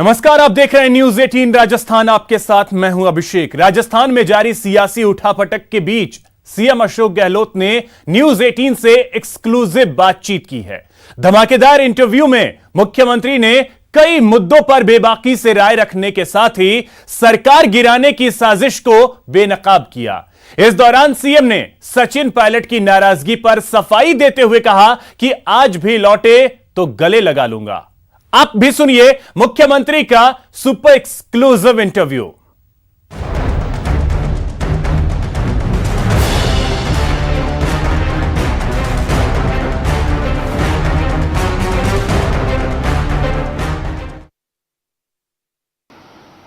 नमस्कार, आप देख रहे हैं न्यूज 18 राजस्थान। आपके साथ मैं हूं अभिषेक। राजस्थान में जारी सियासी उठापटक के बीच सीएम अशोक गहलोत ने न्यूज 18 से एक्सक्लूसिव बातचीत की है। धमाकेदार इंटरव्यू में मुख्यमंत्री ने कई मुद्दों पर बेबाकी से राय रखने के साथ ही सरकार गिराने की साजिश को बेनकाब किया। इस दौरान सीएम ने सचिन पायलट की नाराजगी पर सफाई देते हुए कहा कि आज भी लौटे तो गले लगा लूंगा। आप भी सुनिए मुख्यमंत्री का सुपर एक्सक्लूसिव इंटरव्यू।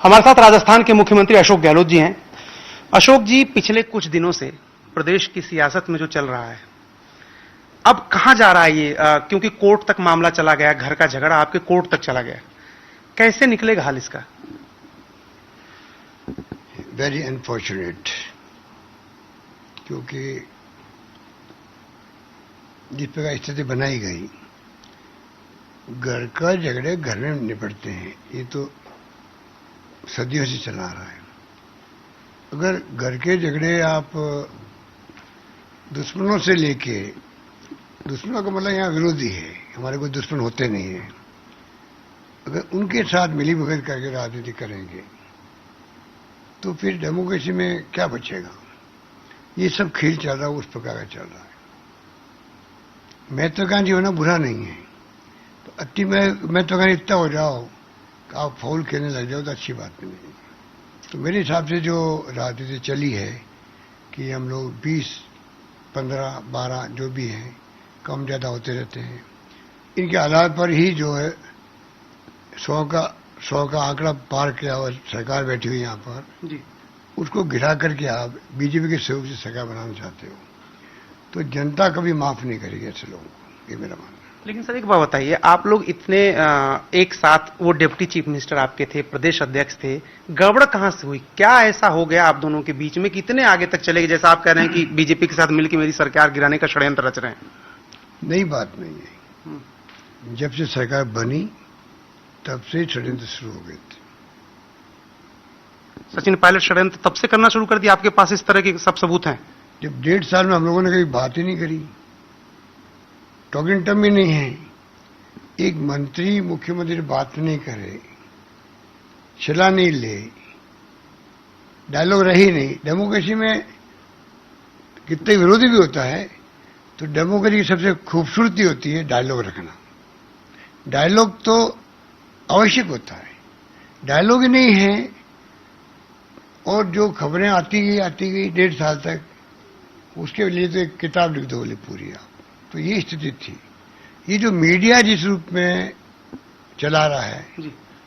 हमारे साथ राजस्थान के मुख्यमंत्री अशोक गहलोत जी हैं। अशोक जी, पिछले कुछ दिनों से प्रदेश की सियासत में जो चल रहा है, अब कहां जा रहा है ये? क्योंकि कोर्ट तक मामला चला गया, घर का झगड़ा आपके कोर्ट तक चला गया, कैसे निकलेगा हाल इसका? वेरी अनफॉर्चुनेट, क्योंकि जिस प्रकार स्थिति बनाई गई, घर का झगड़े घर में निपटते हैं, ये तो सदियों से चला आ रहा है। अगर घर के झगड़े आप दुश्मनों से लेके, दुश्मनों का मतलब यहाँ विरोधी है, हमारे कोई दुश्मन होते नहीं है, अगर उनके साथ मिली भगत करके राजनीति करेंगे तो फिर डेमोक्रेसी में क्या बचेगा? ये सब खेल चल रहा है, उस प्रकार का चल रहा है। महत्वाकांक्षी होना बुरा नहीं है, तो अति महत्वाकांक्षी इतना हो जाओ कि आप फाउल खेलने लग जाओ तो अच्छी बात नहीं है। तो मेरे हिसाब से जो राजनीति चली है कि हम लोग 20, 15, 12 जो भी हैं, कम ज्यादा होते रहते हैं, इनके आधार पर ही जो है 100 का आंकड़ा पार किया और सरकार बैठी हुई यहाँ पर जी, उसको गिरा करके आप बीजेपी के सहयोग से सरकार बनाना चाहते हो, तो जनता कभी माफ नहीं करेगी ऐसे लोगों को, ये मेरा मानना है। लेकिन सर एक बात बताइए, आप लोग इतने एक साथ, वो डिप्टी चीफ मिनिस्टर आपके थे, प्रदेश अध्यक्ष थे, गड़बड़ कहां से हुई? क्या ऐसा हो गया आप दोनों के बीच में, कितने आगे तक चले गए? जैसा आप कह रहे हैं कि बीजेपी के साथ मिलकर मेरी सरकार गिराने का षड्यंत्र रच रहे हैं। नई बात नहीं है, जब से सरकार बनी तब से षड्यंत्र शुरू हो गए थे। सचिन पायलट षड्यंत्र तब से करना शुरू कर दिया? आपके पास इस तरह के सब सबूत हैं? जब 1.5 साल में हम लोगों ने कभी बात ही नहीं करी, टॉकिंग टर्म ही नहीं है, एक मंत्री मुख्यमंत्री बात नहीं करे, चला नहीं ले, डायलॉग रही नहीं। डेमोक्रेसी में कितने विरोधी भी होता है, तो डेमोक्रेसी की सबसे खूबसूरती होती है डायलॉग रखना। डायलॉग तो आवश्यक होता है, डायलॉग ही नहीं है, और जो खबरें आती गई 1.5 साल तक, उसके लिए तो एक किताब लिख दो बोले पूरी आप। तो ये स्थिति थी। ये जो मीडिया जिस रूप में चला रहा है,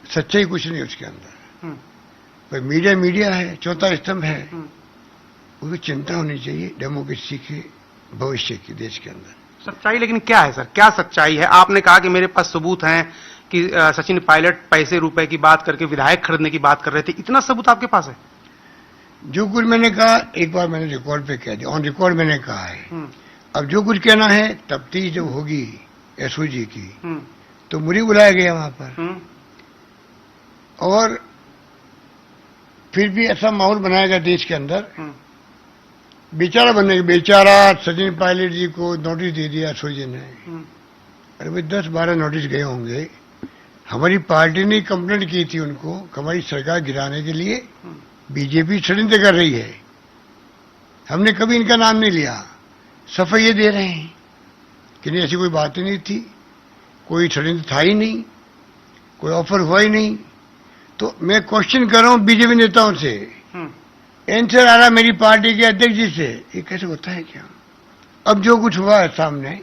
सच्चाई कुछ नहीं उसके अंदर, पर मीडिया है, चौथा स्तंभ है, उसकी चिंता होनी चाहिए डेमोक्रेसी के भविष्य की देश के अंदर। सच्चाई लेकिन क्या है सर? क्या सच्चाई है? आपने कहा कि मेरे पास सबूत हैं कि सचिन पायलट पैसे रुपए की बात करके विधायक खरीदने की बात कर रहे थे, इतना सबूत आपके पास है? जो कुछ मैंने कहा, एक बार मैंने रिकॉर्ड पे कह दिया, ऑन रिकॉर्ड मैंने कहा है। अब जो कुछ कहना है, तफ्तीश जब होगी एसओजी की, तो मुझे बुलाया गया वहां पर, और फिर भी ऐसा माहौल बनाया गया देश के अंदर, बेचारा बनने के, बेचारा सचिन पायलट जी को नोटिस दे दिया एसओजी ने। अरे भाई 10-12 नोटिस गए होंगे। हमारी पार्टी ने कंप्लेंट की थी उनको, हमारी सरकार गिराने के लिए बीजेपी षड्यंत्र कर रही है। हमने कभी इनका नाम नहीं लिया, सफाई ये दे रहे हैं कि नहीं, ऐसी कोई बात ही नहीं थी, कोई षड्यंत्र था ही नहीं, कोई ऑफर हुआ ही नहीं। तो मैं क्वेश्चन कर रहा हूं बीजेपी नेताओं से, आंसर आ रहा मेरी पार्टी के अध्यक्ष जी से, ये कैसे होता है क्या? अब जो कुछ हुआ है सामने,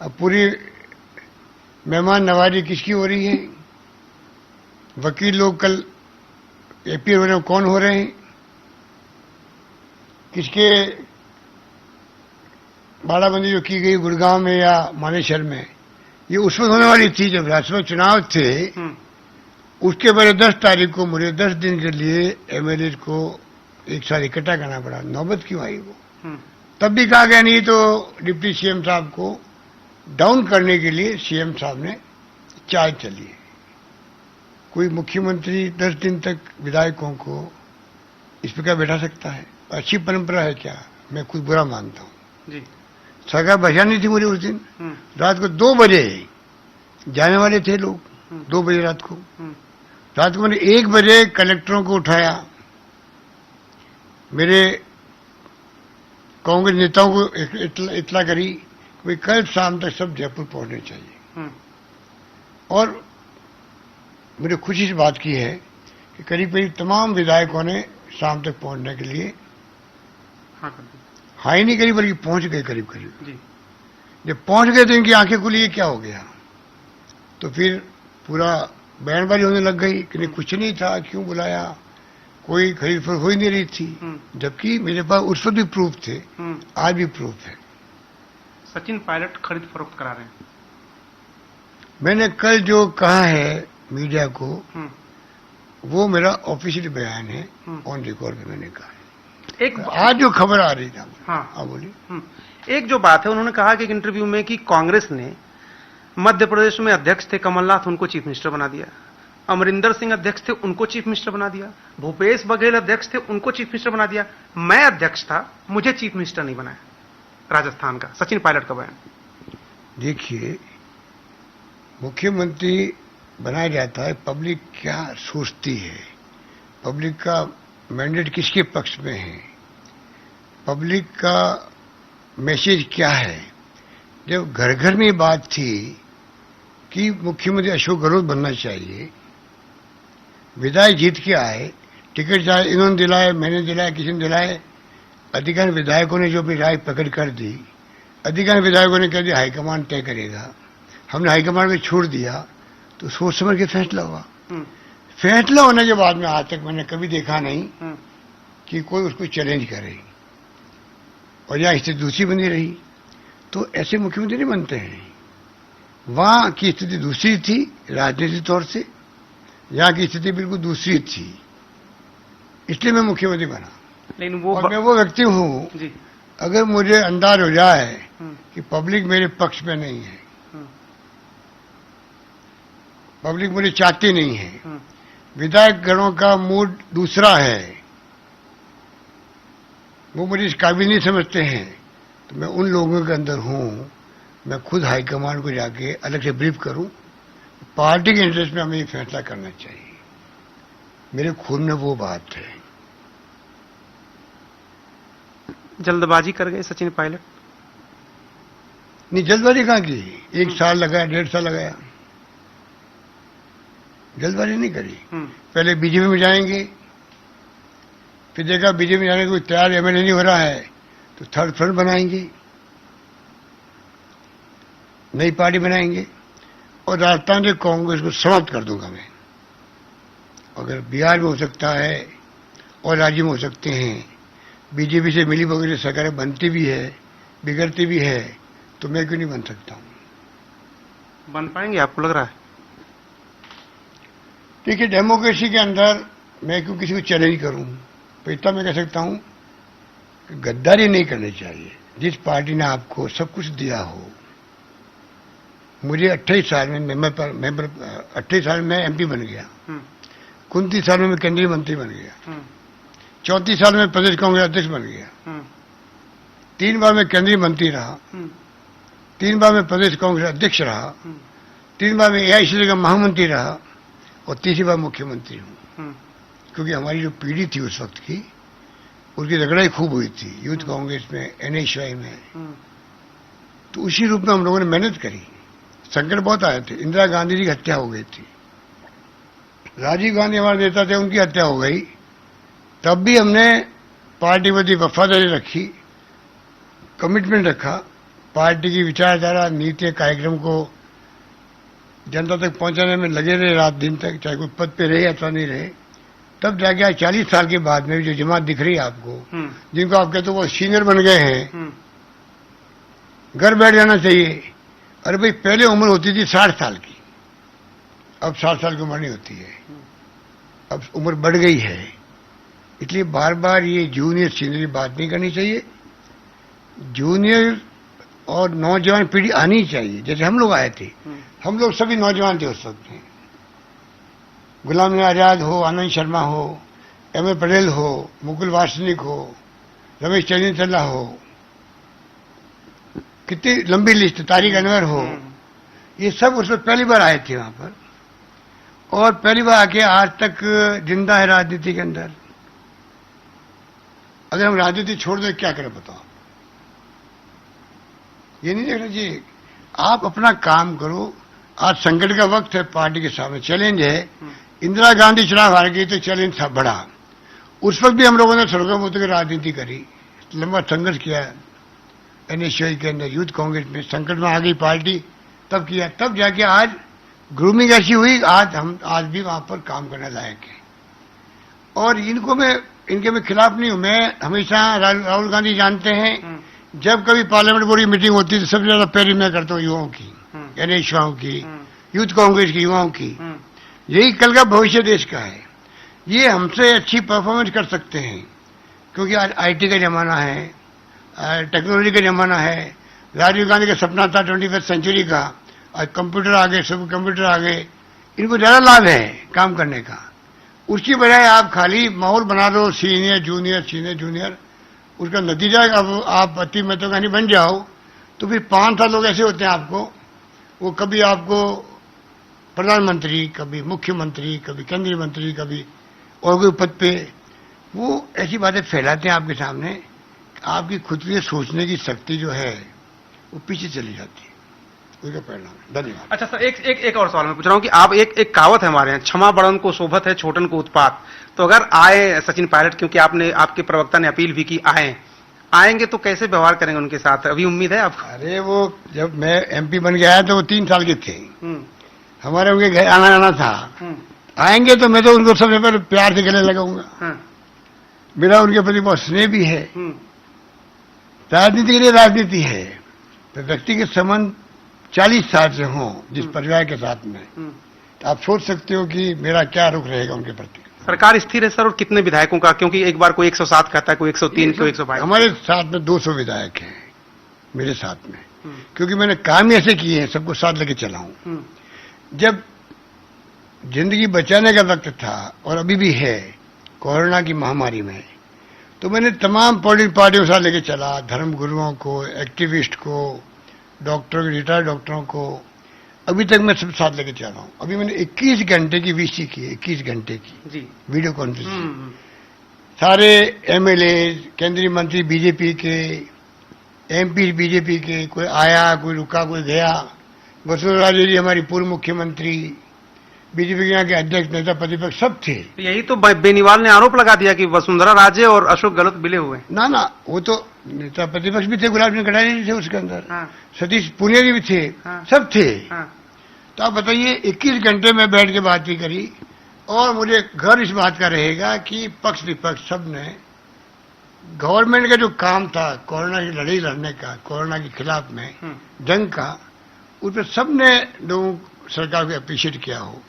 अब पूरी मेहमान नवाजी किसकी हो रही है? वकील लोग कल एपीआर हो रहे हैं, कौन हो रहे हैं, किसके बाड़ाबंदी जो की गई गुड़गांव में या मानेसर में, ये उस वक्त होने वाली थी जब राज्यसभा चुनाव थे। उसके बाद 10 तारीख को मुझे 10 दिन के लिए एमएलए को एक साथ इकट्ठा करना पड़ा। नौबत क्यों आई वो? तब भी कहा गया नहीं तो डिप्टी सीएम साहब को डाउन करने के लिए सीएम साहब ने चाल चली है। कोई मुख्यमंत्री 10 दिन तक विधायकों को स्पीकर बैठा सकता है? अच्छी परंपरा है क्या? मैं कुछ बुरा मानता हूं जी। सरकार बचानी थी मुझे उस दिन। रात को 2 बजे जाने वाले थे लोग, 2 बजे रात को। रात को मैंने 1 बजे कलेक्टरों को उठाया, मेरे कांग्रेस नेताओं को इतला करी कि कल शाम तक सब जयपुर पहुंचने चाहिए। और मुझे खुशी से बात की है कि करीब करीब तमाम विधायकों ने शाम तक पहुंचने के लिए हाँ ही नहीं करी, बल्कि पहुंच गए करीब करीब। जब पहुंच गए तो इनकी आंखें खुली, ये क्या हो गया? तो फिर पूरा बयानबाजी होने लग गई कि नहीं कुछ नहीं था, क्यों बुलाया, कोई खरीद फरोख्त हो ही नहीं रही थी। जबकि मेरे पास उस वक्त भी प्रूफ थे, आज भी प्रूफ है। सचिन पायलट खरीद फरोख्त करा रहे हैं। मैंने कल जो कहा है मीडिया को, वो मेरा ऑफिशियल बयान है, ऑन रिकॉर्ड में मैंने कहा है। एक आज जो खबर आ रही था, हाँ बोलिए। एक जो बात है, उन्होंने कहा कि एक इंटरव्यू में कि कांग्रेस ने मध्य प्रदेश में अध्यक्ष थे कमलनाथ, उनको चीफ मिनिस्टर बना दिया। अमरिंदर सिंह अध्यक्ष थे, उनको चीफ मिनिस्टर बना दिया। भूपेश बघेल अध्यक्ष थे, उनको चीफ मिनिस्टर बना दिया। मैं अध्यक्ष था, मुझे चीफ मिनिस्टर नहीं बनाया। राजस्थान का सचिन पायलट का बयान। देखिए, मुख्यमंत्री बनाया जाता है, पब्लिक क्या सोचती है, पब्लिक का मैंडेट किसके पक्ष में है, पब्लिक का मैसेज क्या है। जब घर घर में बात थी कि मुख्यमंत्री अशोक गहलोत बनना चाहिए, विधायक जीत के आए, टिकट चाहे इन्होंने दिलाए, मैंने दिलाया, किसी ने दिलाए, अधिकांश विधायकों ने जो अपनी राय प्रकट कर दी, अधिकांश विधायकों ने कह दिया हाईकमान तय करेगा, हमने हाईकमान को छोड़ दिया, तो सोच समझ के फैसला हुआ। फैसला होने के बाद में आज तक मैंने कभी देखा नहीं कि कोई उसको चैलेंज करे, और यहाँ स्थिति दूसरी बनी रही। तो ऐसे मुख्यमंत्री नहीं बनते हैं। वहां की स्थिति दूसरी थी राजनीतिक तौर से, यहाँ की स्थिति बिल्कुल दूसरी थी, इसलिए मैं मुख्यमंत्री बना। लेकिन वो और मैं वो व्यक्ति हूं, अगर मुझे अंदाज हो जाए कि पब्लिक मेरे पक्ष में नहीं है, पब्लिक मुझे चाहती नहीं है, विधायक गणों का मूड दूसरा है, वो मुझे इस काबिल नहीं समझते हैं, तो मैं उन लोगों के अंदर हूं, मैं खुद हाईकमान को जाके अलग से ब्रीफ करूं, पार्टी के इंटरेस्ट में हमें ये फैसला करना चाहिए। मेरे खून में वो बात है। जल्दबाजी कर गए सचिन पायलट? नहीं, जल्दबाजी कहाँ की? 1 साल लगाया, 1.5 साल लगाया, जल्दबाजी नहीं करी। पहले बीजेपी में जाएंगे, फिर देखा बीजेपी में जाने को कोई तैयार एमएलए नहीं हो रहा है, तो थर्ड फ्रंट बनाएंगे, नई पार्टी बनाएंगे, और राजस्थान से कांग्रेस को समाप्त कर दूंगा मैं। अगर बिहार में हो सकता है और राज्य में हो सकते हैं, बीजेपी से मिली भगत सरकारें बनती भी है, बिगड़ती भी है, तो मैं क्यों नहीं बन सकता हूं? बन पाएंगे आपको लग रहा है? देखिए, डेमोक्रेसी के अंदर मैं क्यों किसी को चैलेंज करूं? तो इतना मैं कह सकता हूं कि गद्दारी नहीं करनी चाहिए। जिस पार्टी ने आपको सब कुछ दिया हो, मुझे 28 साल में मेंबर 28 साल में एमपी बन गया, 29 साल में मैं केंद्रीय मंत्री बन गया, 34 साल में प्रदेश कांग्रेस अध्यक्ष बन गया, 3 बार मैं केंद्रीय मंत्री रहा, 3 बार मैं प्रदेश कांग्रेस अध्यक्ष रहा, 3 बार मैं एआईसीसी का महामंत्री रहा, और तीसरी बार मुख्यमंत्री हूं। क्योंकि हमारी जो पीढ़ी थी उस वक्त की, उसकी रगड़ाई खूब हुई थी यूथ कांग्रेस में, एनएसवाई में, तो उसी रूप में हम लोगों ने मेहनत करी। संकट बहुत आए थे, इंदिरा गांधी जी की हत्या हो गई थी, राजीव गांधी हमारे नेता थे, उनकी हत्या हो गई, तब भी हमने पार्टी के प्रति वफादारी रखी, कमिटमेंट रखा, पार्टी की विचारधारा, नीति, कार्यक्रम को जनता तक पहुंचाने में लगे रहे रात दिन तक, चाहे कोई पद पे रहे अथवा नहीं रहे। तब जाके 40 साल के बाद में जो जमात दिख रही है आपको, जिनको आप कहते हो वो सीनियर बन गए हैं, घर बैठ जाना चाहिए। अरे भाई, पहले उम्र होती थी 60 साल की, अब 60 साल की उम्र नहीं होती है, अब उम्र बढ़ गई है। इसलिए बार बार ये जूनियर सीनियर की बात नहीं करनी चाहिए। जूनियर और नौजवान पीढ़ी आनी चाहिए, जैसे हम लोग आए थे, हम लोग सभी नौजवान थे उस वक्त में, गुलाम नबी आजाद हो, आनंद शर्मा हो, M.A. पटेल हो, मुकुल वासनिक हो, रमेश चंद्रचल्ला हो, कितनी लंबी लिस्ट, तारिक अनवर हो, ये सब उसमें पहली बार आए थे वहां पर, और पहली बार आके आज तक जिंदा है राजनीति के अंदर। अगर हम राजनीति छोड़ दें क्या करें बताओ? ये नहीं देखना चाहिए। आप अपना काम करो। आज संकट का वक्त है, पार्टी के सामने चैलेंज है। इंदिरा गांधी चुनाव हार गई तो चैलेंज था बड़ा, उस वक्त भी हम लोगों ने सड़कों में उतर राजनीति करी, लंबा संघर्ष किया NSU के अंदर, यूथ कांग्रेस में। संकट में आ गई पार्टी, तब किया, तब जाके आज ग्रूमिंग ऐसी हुई, आज भी वहां पर काम करने लायक है। और इनके मैं खिलाफ नहीं हूं। मैं हमेशा राहुल गांधी जानते हैं, जब कभी पार्लियामेंट बोर्ड की मीटिंग होती है तो सबसे ज्यादा पैरवी मैं करता हूँ युवाओं की, NSU की, यूथ कांग्रेस की, युवाओं की। यही कल का भविष्य देश का है। ये हमसे अच्छी परफॉर्मेंस कर सकते हैं, क्योंकि आज IT का जमाना है, टेक्नोलॉजी का जमाना है। राजीव गांधी का सपना था 21वीं सेंचुरी का, आज कंप्यूटर आ गए, सुपर कंप्यूटर आ गए, इनको ज्यादा लाभ है काम करने का। उसकी बजाय आप खाली माहौल बना दो, सीनियर जूनियर, उसका नतीजा अब आप अति महत्वाकांक्षी बन जाओ तो फिर 5 साल लोग ऐसे होते हैं आपको, वो कभी आपको प्रधानमंत्री, कभी मुख्यमंत्री, कभी केंद्रीय मंत्री, कभी और कोई पद पे, वो ऐसी बातें फैलाते हैं आपके सामने, आपकी खुद की सोचने की शक्ति जो है वो पीछे चली जाती है। उसका परिणाम है। धन्यवाद। अच्छा सर, एक और सवाल मैं पूछ रहा हूँ कि आप एक कहावत है हमारे यहाँ, क्षमा बड़न को शोभत है, छोटन को उत्पात। तो अगर आए सचिन पायलट, क्योंकि आपके प्रवक्ता ने अपील भी की आएंगे तो कैसे व्यवहार करेंगे उनके साथ? अभी उम्मीद है आपको? अरे वो जब मैं MP बन गया तो वो 3 साल के थे, हमारे उनके घर आना था। आएंगे तो मैं तो उनको सबसे पहले प्यार से गले लगाऊंगा। मेरा उनके प्रति बहुत स्नेह भी है। राजनीति के लिए राजनीति है, तो व्यक्तिगत संबंध 40 साल से हो जिस परिवार के साथ में, तो आप सोच सकते हो कि मेरा क्या रुख रहेगा उनके प्रति। सरकार स्थिर है सर, और कितने विधायकों का? क्योंकि एक बार कोई 107 कहता है, कोई 103, कोई 122। हमारे साथ में 200 विधायक हैं मेरे साथ में, क्योंकि मैंने काम ही ऐसे किए हैं, सबको साथ लेके चला हूं। जब जिंदगी बचाने का वक्त था, और अभी भी है कोरोना की महामारी में, तो मैंने तमाम पॉलिटिकल पार्टियों के साथ लेके चला, धर्म गुरुओं को, एक्टिविस्ट को, डॉक्टरों, रिटायर्ड डॉक्टरों को, अभी तक मैं सब साथ लेके चल रहा हूँ। अभी मैंने 21 घंटे की VC की, 21 घंटे की जी वीडियो कॉन्फ्रेंसिंग। सारे MLA, केंद्रीय मंत्री BJP के, MP BJP के, कोई आया, कोई रुका, कोई गया। वसुंधरा राजे जी हमारी पूर्व मुख्यमंत्री, BJP के यहाँ के अध्यक्ष, नेता प्रतिपक्ष सब थे। यही तो बेनीवाल ने आरोप लगा दिया कि वसुंधरा राजे और अशोक गहलोत मिले हुए। ना, वो तो नेता प्रतिपक्ष भी थे, गुलाब सिंह कटारिया जी थे उसके अंदर, सतीश पुनिया जी भी थे, सब थे। तो आप बताइए, 21 घंटे में बैठ के बात भी करी, और मुझे घर इस बात का रहेगा कि पक्ष विपक्ष सब ने गवर्नमेंट का जो काम था कोरोना की लड़ाई लड़ने का, कोरोना के खिलाफ में जंग का, उस पर सबने लोगों सरकार को अप्रिशिएट किया हो,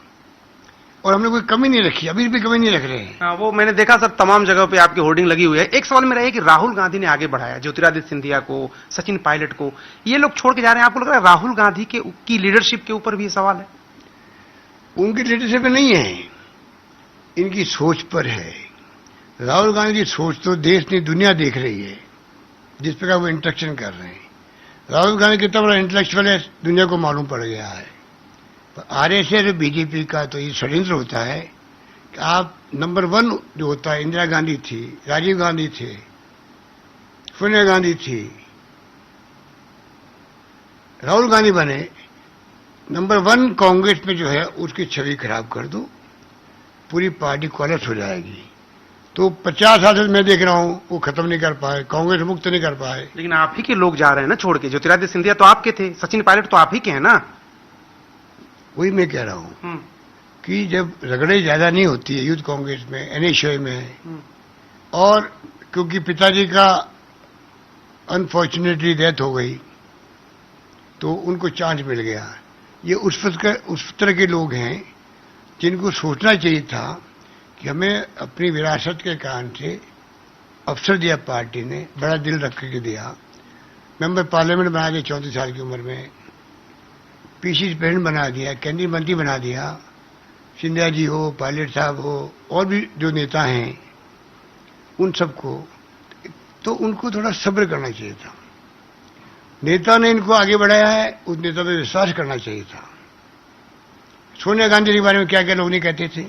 और हमने कोई कमी नहीं रखी, अभी भी कमी नहीं रख रहे हैं। वो मैंने देखा सर, तमाम जगह पे आपकी होर्डिंग लगी हुई है। एक सवाल मेरा है कि राहुल गांधी ने आगे बढ़ाया, ज्योतिरादित्य सिंधिया को, सचिन पायलट को, ये लोग छोड़ के जा रहे हैं। आपको लग रहा है राहुल गांधी की लीडरशिप के ऊपर भी सवाल है? उनकी लीडरशिप में नहीं है, इनकी सोच पर है। राहुल गांधी की सोच तो देश नहीं दुनिया देख रही है, जिस प्रकार वो इंटरेक्शन कर रहे हैं। राहुल गांधी कितना बड़ा इंटेलेक्चुअल है, दुनिया को मालूम पड़ गया है। RSS BJP का तो ये षड्यंत्र होता है कि आप नंबर 1 जो होता है, इंदिरा गांधी थी, राजीव गांधी थे, सोनिया गांधी थी, राहुल गांधी बने, नंबर 1 कांग्रेस में जो है उसकी छवि खराब कर दो, पूरी पार्टी कोलैप्स हो जाएगी। तो 50 साल से मैं देख रहा हूं वो खत्म नहीं कर पाए, कांग्रेस मुक्त नहीं कर पाए। लेकिन आप ही के लोग जा रहे हैं ना छोड़ के। ज्योतिरादित्य सिंधिया तो आपके थे, सचिन पायलट तो आप ही के हैं ना। वही मैं कह रहा हूं कि जब रगड़े ज्यादा नहीं होती है यूथ कांग्रेस में, NSU में, और क्योंकि पिताजी का अनफॉर्चुनेटली डेथ हो गई तो उनको चांस मिल गया। ये उस तरह के लोग हैं जिनको सोचना चाहिए था कि हमें अपनी विरासत के कारण से अवसर दिया, पार्टी ने बड़ा दिल रख के दिया। मेंबर पार्लियामेंट बना दिया 34 साल की उम्र में, PCC प्रेसिडेंट बना दिया, केंद्रीय मंत्री बना दिया, सिंधिया जी हो, पायलट साहब हो, और भी जो नेता हैं, उन सबको, तो उनको थोड़ा सब्र करना चाहिए था। नेता ने इनको आगे बढ़ाया है, उस नेता पे विश्वास करना चाहिए था। सोनिया गांधी के बारे में क्या क्या लोग नहीं कहते थे,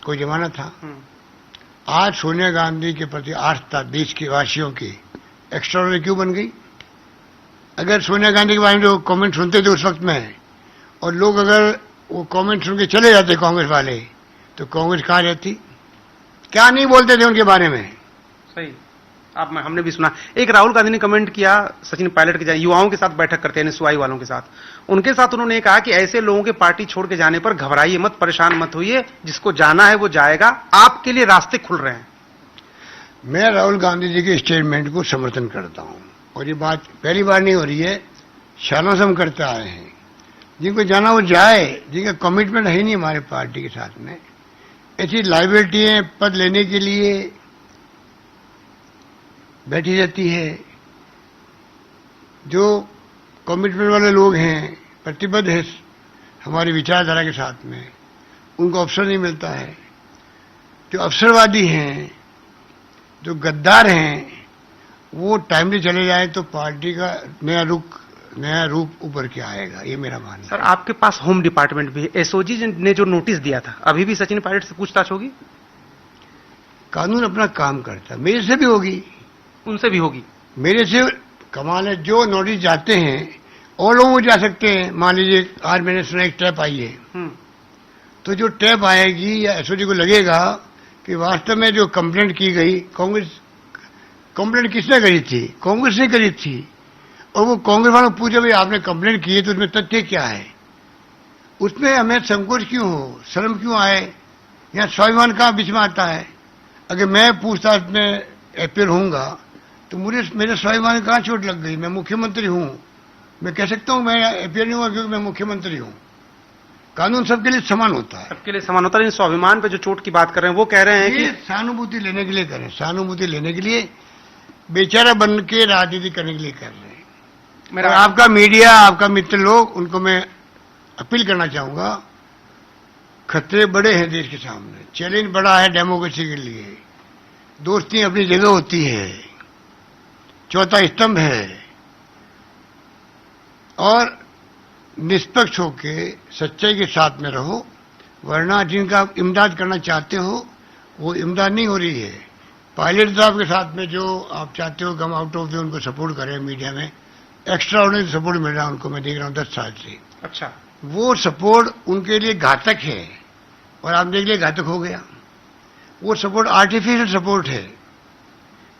कोई जमाना था। आज सोनिया गांधी के प्रति आस्था देश के वासियों की एक्स्ट्राऑर्डिनरी क्यों बन गई? अगर सोनिया गांधी के बारे में जो कमेंट सुनते थे उस वक्त में, और लोग अगर वो कमेंट सुन के चले जाते कांग्रेस वाले, तो कांग्रेस कहाँ रहती? क्या नहीं बोलते थे उनके बारे में। सही, आप हमने भी सुना। एक राहुल गांधी ने कमेंट किया सचिन पायलट के, युवाओं के साथ बैठक करते हैं एनएसयूआई वालों के साथ, उनके साथ उन्होंने कहा कि ऐसे लोगों के पार्टी छोड़ के जाने पर घबराइए मत, परेशान मत होइए, जिसको जाना है वो जाएगा, आपके लिए रास्ते खुल रहे हैं। मैं राहुल गांधी जी के स्टेटमेंट को समर्थन करता हूं, और ये बात पहली बार नहीं हो रही है, सालों से हम करते आ रहे हैं। जिनको जाना वो जाए, जिनका कमिटमेंट है ही नहीं हमारे पार्टी के साथ में, ऐसी लाइबिलिटी है पद लेने के लिए बैठी रहती है। जो कमिटमेंट वाले लोग हैं, प्रतिबद्ध है हमारी विचारधारा के साथ में, उनको अवसर नहीं मिलता है। जो अवसरवादी हैं, जो गद्दार हैं, वो टाइमली चले जाए तो पार्टी का नया रूप उभर के आएगा, ये मेरा मानना है। सर, आपके पास होम डिपार्टमेंट भी है, एसओजी ने जो नोटिस दिया था, अभी भी सचिन पायलट से पूछताछ होगी? कानून अपना काम करता है, मेरे से भी होगी, उनसे भी होगी। मेरे से कमाल है, जो नोटिस जाते हैं और लोग जा सकते हैं। मान लीजिए आज मैंने सुना एक टैप आई है, तो जो टैप आएगी या एसओजी को लगेगा कि वास्तव में जो कंप्लेंट की गई, कांग्रेस कंप्लेंट किसने करी थी? कांग्रेस ने करी थी। और वो कांग्रेस वालों पूछे भाई आपने कंप्लेंट की है तो उसमें तथ्य क्या है? उसमें हमें संकोच क्यों हो, शर्म क्यों आए? यहाँ स्वाभिमान कहाँ बीच में आता है? अगर मैं पूछताछ में अपील होऊंगा तो मेरे स्वाभिमान कहाँ चोट लग गई? मैं मुख्यमंत्री हूं, मैं कह सकता हूं मैं अपील नहीं हुआ क्योंकि मैं मुख्यमंत्री हूं। कानून सबके लिए समान होता है, सबके लिए समान होता है। लेकिन स्वाभिमान पे जो चोट की बात कर रहे हैं वो कह रहे हैं कि सहानुभूति लेने के लिए करें, सहानुभूति लेने के लिए, बेचारा बन के राजनीति करने के लिए कर रहे हैं। मेरा आपका मीडिया, आपका मित्र लोग, उनको मैं अपील करना चाहूंगा, खतरे बड़े हैं देश के सामने, चैलेंज बड़ा है डेमोक्रेसी के लिए। दोस्ती अपनी जगह होती है, चौथा स्तंभ है, और निष्पक्ष होके सच्चाई के साथ में रहो, वरना जिनका इमदाद करना चाहते हो वो इमदाद नहीं हो रही है। पायलट साहब के साथ में जो आप चाहते हो कम आउट ऑफ द उनको सपोर्ट करें, मीडिया में एक्स्ट्रा ऑर्डिनरी सपोर्ट मिल रहा है उनको, मैं देख रहा हूं 10 साल से। अच्छा, वो सपोर्ट उनके लिए घातक है, और आप देख लिए घातक हो गया। वो सपोर्ट आर्टिफिशियल सपोर्ट है,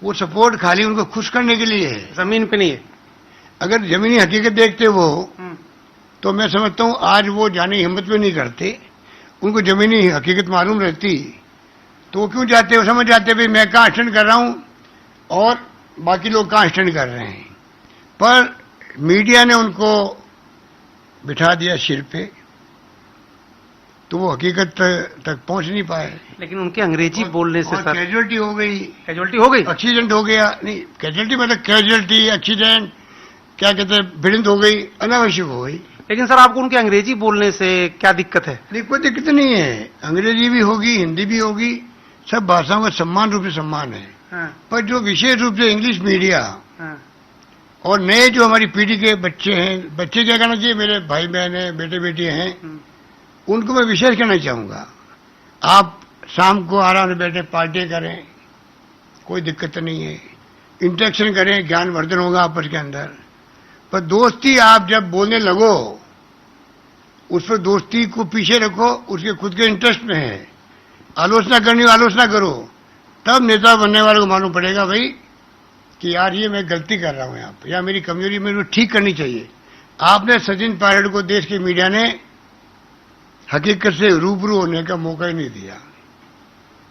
वो सपोर्ट खाली उनको खुश करने के लिए है, जमीन पे नहीं है। अगर जमीनी हकीकत देखते वो तो मैं समझता हूं आज वो जाने की हिम्मत भी नहीं करते। उनको जमीनी हकीकत मालूम रहती तो वो क्यों जाते? वो समझ जाते भाई मैं कहाँ स्टैंड कर रहा हूं और बाकी लोग कहाँ स्टैंड कर रहे हैं। पर मीडिया ने उनको बिठा दिया सिर पे, तो वो हकीकत तक पहुंच नहीं पाए। लेकिन उनके अंग्रेजी बोलने से सर कैजुअलिटी हो गई, कैजुअलिटी हो गई, एक्सीडेंट हो गया। नहीं, कैजुअलिटी मतलब कैजुअलिटी, एक्सीडेंट, क्या कहते हैं, भिड़ंत हो गई, अनावश्यक हो गई। लेकिन सर आपको उनके अंग्रेजी बोलने से क्या दिक्कत है? नहीं, कोई दिक्कत नहीं है, अंग्रेजी भी होगी, हिंदी भी होगी, सब भाषाओं का समान रूप से सम्मान है। पर जो विशेष रूप से इंग्लिश मीडिया और नए जो हमारी पीढ़ी के बच्चे हैं, बच्चे क्या कहना चाहिए, मेरे भाई बहन हैं, बेटे बेटी हैं, उनको मैं विशेष कहना चाहूंगा, आप शाम को आराम से बैठे पार्टी करें, कोई दिक्कत नहीं है, इंटरेक्शन करें, ज्ञानवर्धन होगा आपस के अंदर। पर दोस्ती आप जब बोलने लगो, उस पर दोस्ती को पीछे रखो, उसके खुद के इंटरेस्ट में है, आलोचना करनी हो आलोचना करो, तब नेता बनने वाले को मालूम पड़ेगा भाई कि यार ये मैं गलती कर रहा हूं यहाँ पर, या मेरी कमजोरी मेरे को ठीक करनी चाहिए। आपने सचिन पायलट को देश की मीडिया ने हकीकत से रूबरू होने का मौका ही नहीं दिया,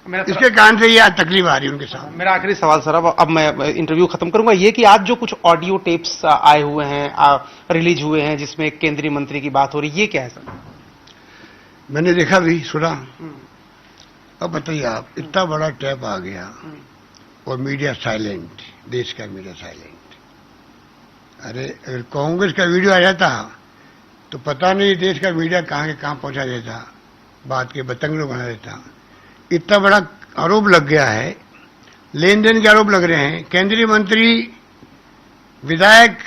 इसके कारण से ये तकलीफ आ रही है उनके सामने। मेरा आखिरी सवाल सर, अब मैं इंटरव्यू खत्म करूंगा, ये कि आज जो कुछ ऑडियो टेप्स आए हुए हैं, रिलीज हुए हैं, जिसमें केंद्रीय मंत्री की बात हो रही है, ये क्या है सर? मैंने देखा भी, सुना। अब बताइए आप, इतना बड़ा टैप आ गया और मीडिया साइलेंट, देश का मीडिया साइलेंट। अरे अगर कांग्रेस का वीडियो आ जाता तो पता नहीं देश का मीडिया कहां के कहां पहुंचा देता। बात के बतंगड़ बना देता। इतना बड़ा आरोप लग गया है, लेन देन के आरोप लग रहे हैं, केंद्रीय मंत्री, विधायक,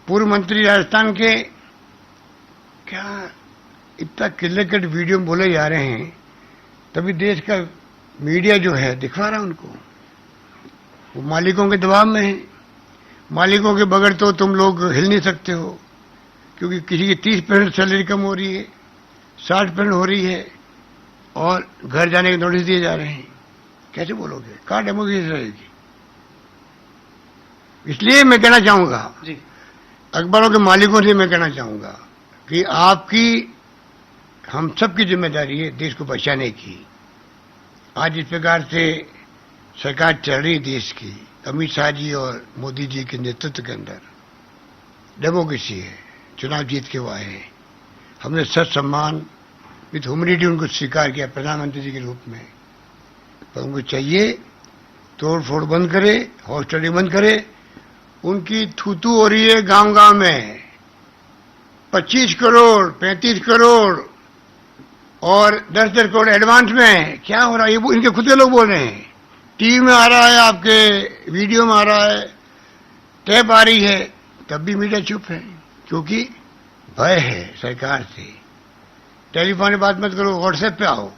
पूर्व मंत्री राजस्थान के, क्या इतना क्लियर कट वीडियो में बोले जा रहे हैं, तभी देश का मीडिया जो है दिखा रहा है उनको। वो मालिकों के दबाव में है, मालिकों के बगैर तो तुम लोग हिल नहीं सकते हो, क्योंकि किसी की 30% सैलरी कम हो रही है, 60% हो रही है, और घर जाने के नोटिस दिए जा रहे हैं। कैसे बोलोगे? कहाँ डेमोक्रेसी रहेगी? इसलिए मैं कहना चाहूंगा जी, अखबारों के मालिकों से मैं कहना चाहूंगा कि आपकी, हम सबकी जिम्मेदारी है देश को बचाने की। आज इस प्रकार से सरकार चल रही देश की, अमित शाह जी और मोदी जी के नेतृत्व के अंदर डेमोक्रेसी है, चुनाव जीत के वो आए हैं। हमने सच सम्मान विथ ह्यूमिलिटी उनको स्वीकार किया प्रधानमंत्री जी के रूप में। पर उनको चाहिए तोड़ फोड़ बंद करे, हॉस्टलिटी बंद करे। उनकी थूथू हो रही है गांव गांव में, 25 करोड़ 35 करोड़ और 10-10 करोड़ एडवांस में। क्या हो रहा है? ये इनके खुद के लोग बोल रहे हैं, टीवी में आ रहा है, आपके वीडियो में आ रहा है, टैप आ रही है, तब भी मीडिया चुप है, क्योंकि भय है सरकार से। टेलीफोन पे बात मत करो, व्हाट्सएप पे आओ,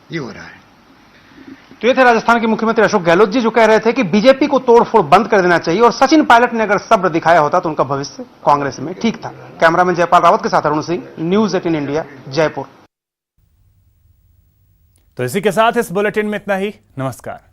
ये हो रहा है। तो ये थे राजस्थान के मुख्यमंत्री अशोक गहलोत जी, जो कह रहे थे कि बीजेपी को तोड़फोड़ बंद कर देना चाहिए, और सचिन पायलट ने अगर सब्र दिखाया होता तो उनका भविष्य कांग्रेस में ठीक था। कैमरामैन जयपाल रावत के साथ अरुण सिंह, न्यूज़ 18 इंडिया, जयपुर। तो इसी के साथ इस बुलेटिन में इतना ही। नमस्कार।